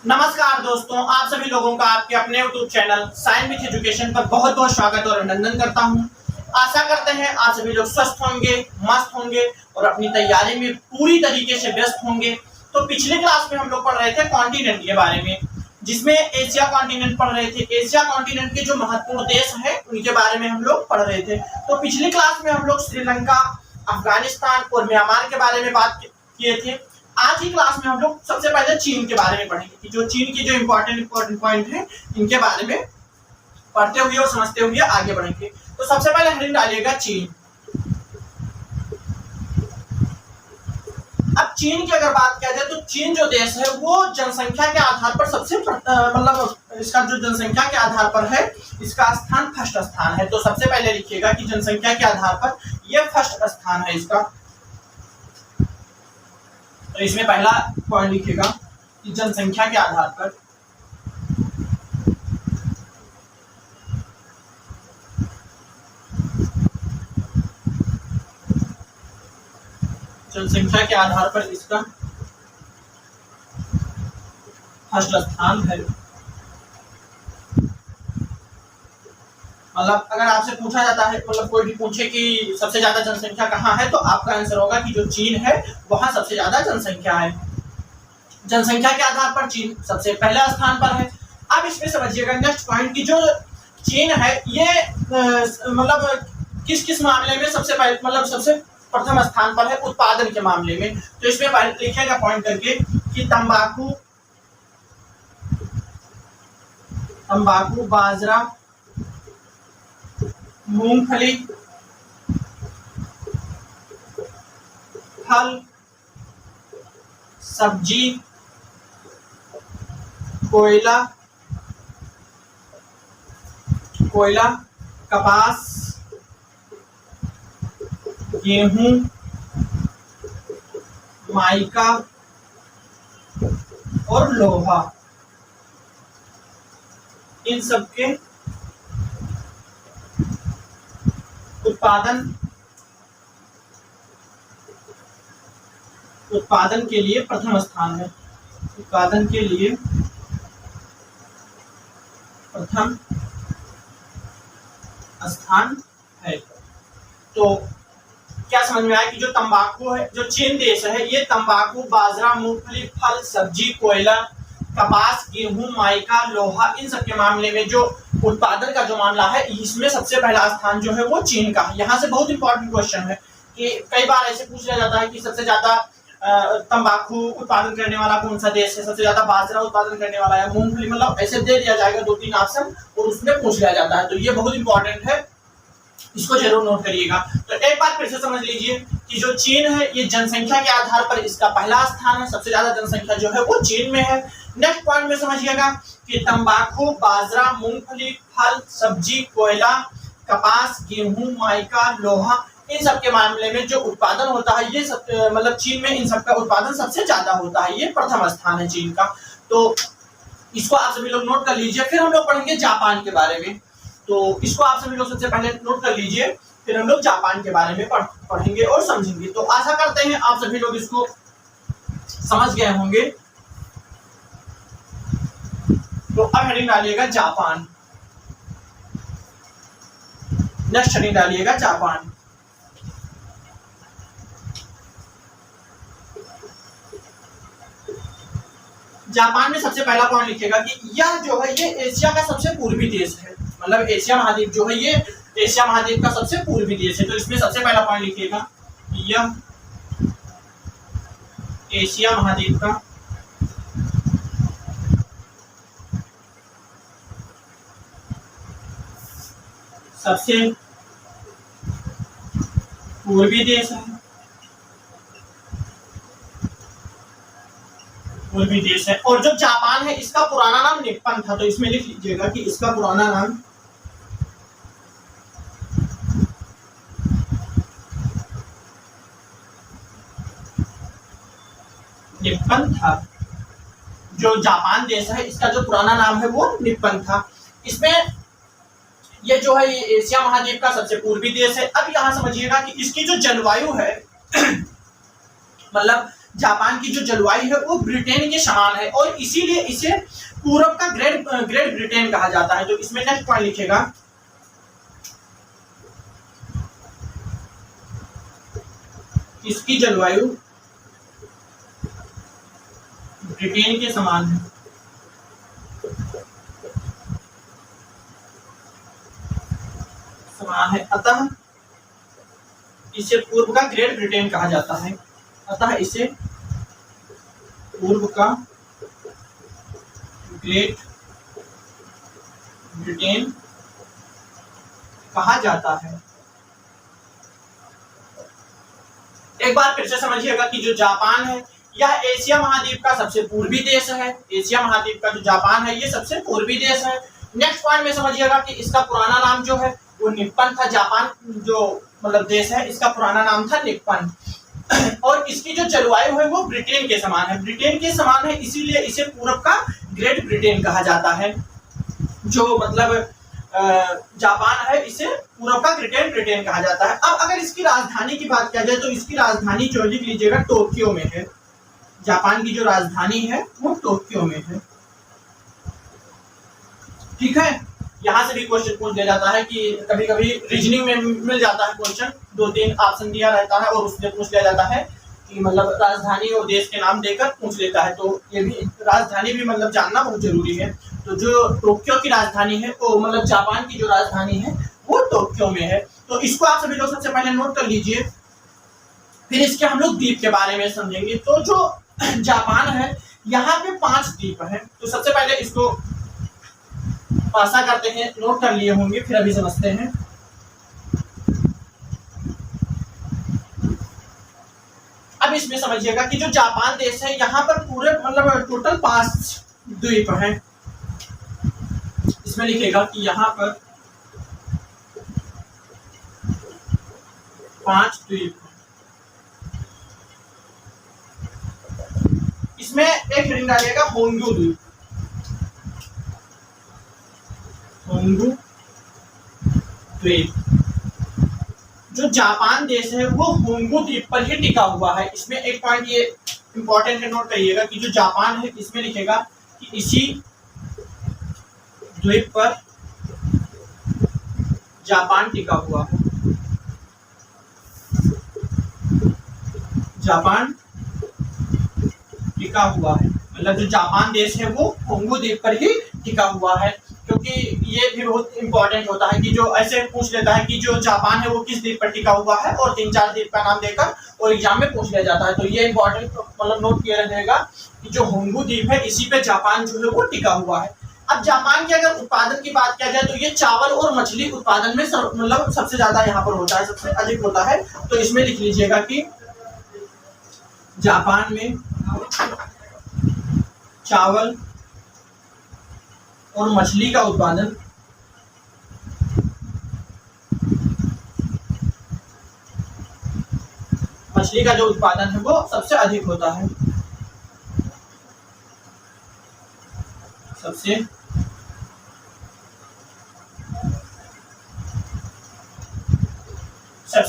नमस्कार दोस्तों, आप सभी लोगों का आपके अपने YouTube channel science with education पर बहुत बहुत स्वागत और अभिनंदन करता हूं। आशा करते हैं आप सभी लोग स्वस्थ होंगे, मस्त होंगे और अपनी तैयारी में पूरी तरीके से व्यस्त होंगे। तो पिछले क्लास में हम लोग पढ़ रहे थे कॉन्टिनेंट के बारे में, जिसमें एशिया कॉन्टिनेंट पढ़ रहे थे। एशिया कॉन्टिनेंट के जो महत्वपूर्ण देश हैं उनके बारे में हम लोग पढ़ रहे थे। तो पिछली क्लास में हम लोग श्रीलंका, अफगानिस्तान और म्यांमार के बारे में बात किए थे। आज की क्लास में हम लोग सबसे पहले चीन के बारे में पढ़ेंगे कि जो चीन की जो इम्पोर्टेंट पॉइंट है इनके बारे में पढ़ते हुए और समझते हुए आगे बढ़ेंगे। तो सबसे पहले हेडिंग डालिएगा चीन। अब चीन की अगर बात किया जाए तो चीन जो देश है वो जनसंख्या के आधार पर सबसे मतलब इसका जो जनसंख्या के आधार पर है इसका स्थान फर्स्ट स्थान है। तो सबसे पहले लिखिएगा कि जनसंख्या के आधार पर यह फर्स्ट स्थान है इसका। तो इसमें पहला पॉइंट लिखिएगा कि जनसंख्या के आधार पर इसका फर्स्ट स्थान है। मतलब अगर आपसे पूछा जाता है, मतलब कोई भी पूछे कि सबसे ज्यादा जनसंख्या कहाँ है, तो आपका आंसर होगा कि जो चीन है वहां सबसे ज्यादा जनसंख्या है। जनसंख्या के आधार पर चीन सबसे पहला स्थान पर है। अब इसमें समझिएगा नेक्स्ट पॉइंट की जो चीन है ये मतलब किस किस मामले में सबसे प्रथम स्थान पर है उत्पादन के मामले में। तो इसमें लिखिएगा पॉइंट करके कि तंबाकू, बाजरा, मूंगफली, फल, सब्जी, कोयला, कपास, गेहूं, माइका और लोहा, इन सब के उत्पादन के लिए प्रथम स्थान है। उत्पादन के लिए प्रथम स्थान है। तो क्या समझ में आया कि जो तंबाकू है, जो चीन देश है, ये तंबाकू, बाजरा, मूंगफली, फल, सब्जी, कोयला, कपास, गेहूं, माइका, लोहा, इन सब के मामले में जो उत्पादन का जो मामला है इसमें सबसे पहला स्थान जो है वो चीन का है। यहाँ से बहुत इंपॉर्टेंट क्वेश्चन है कि कई बार ऐसे पूछ लिया जाता है कि सबसे ज्यादा तंबाकू उत्पादन करने वाला कौन सा देश है, सबसे ज्यादा बाजरा उत्पादन करने वाला है, मूंगफली, मतलब ऐसे दे दिया जाएगा 2-3 ऑप्शन और उसमें पूछ लिया जाता है। तो ये बहुत इंपॉर्टेंट है, इसको जरूर नोट करिएगा। तो एक बार फिर से समझ लीजिए कि जो चीन है ये जनसंख्या के आधार पर इसका पहला स्थान है, सबसे ज्यादा जनसंख्या जो है वो चीन में है। नेक्स्ट पॉइंट में समझिएगा कि तंबाकू, बाजरा, मूंगफली, फल, सब्जी, कोयला, कपास, गेहूं, माइका, लोहा, इन सब के मामले में जो उत्पादन होता है ये सब मतलब चीन में इन सब का उत्पादन सबसे ज्यादा होता है। ये प्रथम स्थान है चीन का। तो इसको आप सभी लोग नोट कर लीजिए। फिर हम लोग पढ़ेंगे जापान के बारे में। तो इसको आप सभी लोग सबसे पहले नोट कर लीजिए, फिर हम लोग जापान के बारे में पढ़ेंगे और समझेंगे। तो आशा करते हैं आप सभी लोग इसको समझ गए होंगे। तो अब हेडिंग डालिएगा जापान। नेक्स्ट हेडिंग डालिएगा जापान। जापान में सबसे पहला पॉइंट लिखिएगा कि यह जो है ये एशिया का सबसे पूर्वी देश है। मतलब एशिया महाद्वीप जो है ये एशिया महाद्वीप का सबसे पूर्वी देश है। तो इसमें सबसे पहला पॉइंट लिखिएगा यह एशिया महाद्वीप का सबसे पूर्वी देश है। पूर्वी देश है। और जो जापान है इसका पुराना नाम निप्पन था। तो इसमें लिख लीजिएगा कि इसका पुराना नाम निप्पन था। जो जापान देश है इसका जो पुराना नाम है वो निप्पन था। इसमें ये जो है ये एशिया महाद्वीप का सबसे पूर्वी देश है। अब यहाँ समझिएगा कि इसकी जो जलवायु है मतलब जापान की जो जलवायु है वो ब्रिटेन के समान है और इसीलिए इसे पूरब का ग्रेट ब्रिटेन कहा जाता है। तो इसमें नेक्स्ट पॉइंट लिखेगा, इसकी जलवायु ब्रिटेन के समान है। अतः इसे पूर्व का ग्रेट ब्रिटेन कहा जाता है। अतः इसे पूर्व का ग्रेट ब्रिटेन कहा जाता है। एक बार फिर से समझिएगा कि जो जापान है यह एशिया महाद्वीप का सबसे पूर्वी देश है। एशिया महाद्वीप का जो जापान है ये सबसे पूर्वी देश है। नेक्स्ट पॉइंट में समझिएगा कि इसका पुराना नाम जो है वो निप्पन था। जापान जो मतलब देश है इसका पुराना नाम था निप्पन और इसकी जो जलवायु है वो ब्रिटेन के समान है। ब्रिटेन के समान है इसीलिए इसे पूरब का ग्रेट ब्रिटेन कहा जाता है। जो मतलब जापान है इसे पूरब का ग्रेट ब्रिटेन कहा जाता है। अब अगर इसकी राजधानी की बात किया जाए तो इसकी राजधानी जो लिख लीजिएगा टोक्यो में है। जापान की जो राजधानी है वो टोक्यो में है। ठीक है, यहाँ से भी क्वेश्चन पूछ दिया जाता है कि कभी कभी रीजनिंग में मिल जाता है क्वेश्चन, 2-3 ऑप्शन दिया रहता है और उसमें पूछ लिया जाता है कि मतलब राजधानी और देश के नाम देकर पूछ लेता है। तो ये भी राजधानी भी मतलब जानना बहुत जरूरी है। तो जो टोक्यो की राजधानी है वो मतलब जापान की जो राजधानी है वो टोक्यो में है। तो इसको आप सभी लोग सबसे पहले नोट कर लीजिए, फिर इसके हम लोग द्वीप के बारे में समझेंगे। तो जो जापान है यहाँ पे 5 द्वीप है। तो सबसे पहले इसको पासा करते हैं, नोट कर लिए होंगे, फिर अभी समझते हैं। अब इसमें समझिएगा कि जो जापान देश है यहाँ पर पूरे मतलब टोटल 5 द्वीप हैं। इसमें लिखेगा कि यहाँ पर 5 द्वीप। इसमें एक हेडिंग डालिएगा होंगू द्वीप। होंगू द्वीप, जो जापान देश है वो होंगू द्वीप पर ही टिका हुआ है। इसमें एक पॉइंट ये इंपॉर्टेंट है, नोट करिएगा कि जो जापान है इसमें लिखेगा कि इसी द्वीप पर जापान टिका हुआ है। जापान टिका हुआ है मतलब जो जापान देश है वो होंगू द्वीप पर ही टिका हुआ है। क्योंकि ये भी बहुत इंपॉर्टेंट होता है कि जो ऐसे पूछ लेता है कि जो जापान है वो किस द्वीप पर टिका हुआ है और 3-4 द्वीप का नाम देकर और एग्जाम में पूछ लिया जाता है। तो ये इंपॉर्टेंट मतलब नोट किया रहेगा कि जो होंगू द्वीप है इसी पे जापान जो है वो टिका हुआ है। अब जापान के अगर उत्पादन की बात किया जाए तो ये चावल और मछली उत्पादन में मतलब सबसे ज्यादा यहाँ पर होता है, सबसे अधिक होता है। तो इसमें लिख लीजिएगा कि जापान में चावल और मछली का उत्पादन मछली का जो उत्पादन है वो सबसे अधिक होता है। सबसे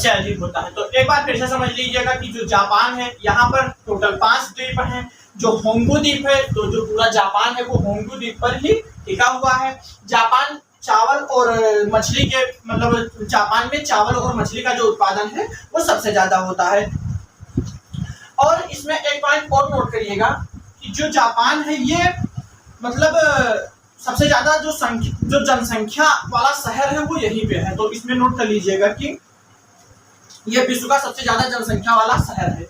अधिक होता है। तो एक बार फिर से समझ लीजिएगा कि जो जापान है यहाँ पर टोटल 5 द्वीप हैं। जो होंगू द्वीप है तो जो पूरा जापान है वो होंगू द्वीप पर ही टिका हुआ है। जापान चावल और मछली के मतलब जापान में चावल और मछली का जो उत्पादन है वो सबसे ज्यादा होता है। और इसमें एक पॉइंट और नोट करिएगा कि जो जापान है ये मतलब सबसे ज्यादा जो जनसंख्या वाला शहर है वो यहीं पे है। तो इसमें नोट कर लीजिएगा कि यह विश्व का सबसे ज्यादा जनसंख्या वाला शहर है।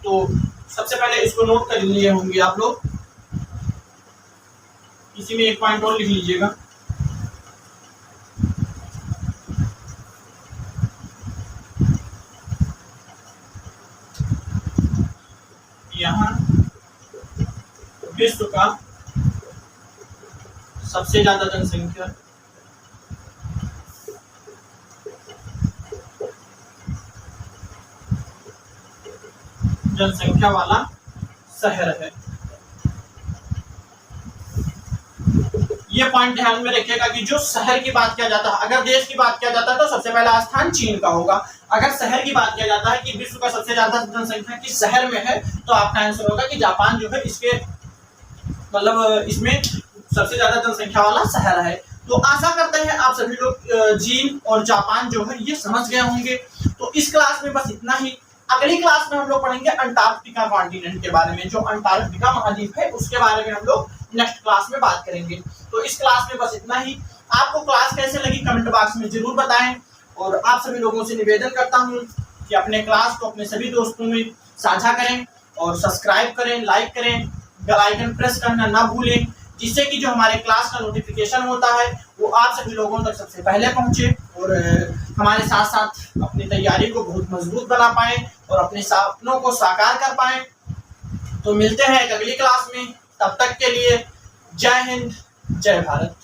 तो सबसे पहले इसको नोट कर लिए होंगे आप लोग। इसी में एक पॉइंट और लिख लीजिएगा। यहाँ विश्व का सबसे ज्यादा जनसंख्या वाला शहर है। ये पॉइंट ध्यान में रखिएगा कि जो शहर की बात किया जाता है, अगर देश की बात किया जाता है तो सबसे पहला स्थान चीन का होगा। अगर शहर की बात किया जाता है कि विश्व का सबसे ज्यादा जनसंख्या किस शहर में है, तो आपका आंसर होगा कि जापान जो है इसके मतलब इसमें सबसे ज्यादा जनसंख्या वाला शहर है। तो आशा करते हैं आप सभी लोग चीन और जापान जो है ये समझ गए होंगे। तो इस क्लास में बस इतना ही। अगली क्लास में हम लोग पढ़ेंगे अंटार्कटिका कॉन्टिनेंट के बारे में, जो अंटार्कटिका महाद्वीप है उसके बारे में हम लोग नेक्स्ट क्लास में बात करेंगे। तो इस क्लास में बस इतना ही। आपको क्लास कैसे लगी कमेंट बॉक्स में जरूर बताएं, और आप सभी लोगों से निवेदन करता हूं कि अपने क्लास को अपने सभी दोस्तों में साझा करें और सब्सक्राइब करें, लाइक करें, बेल आइकन प्रेस करना ना भूलें, जिससे कि जो हमारे क्लास का नोटिफिकेशन होता है वो आप सभी लोगों तक सबसे पहले पहुंचे, और हमारे साथ साथ अपनी तैयारी को बहुत मजबूत बना पाएं और अपने सपनों को साकार कर पाएं। तो मिलते हैं एक अगली क्लास में, तब तक के लिए जय हिंद, जय भारत।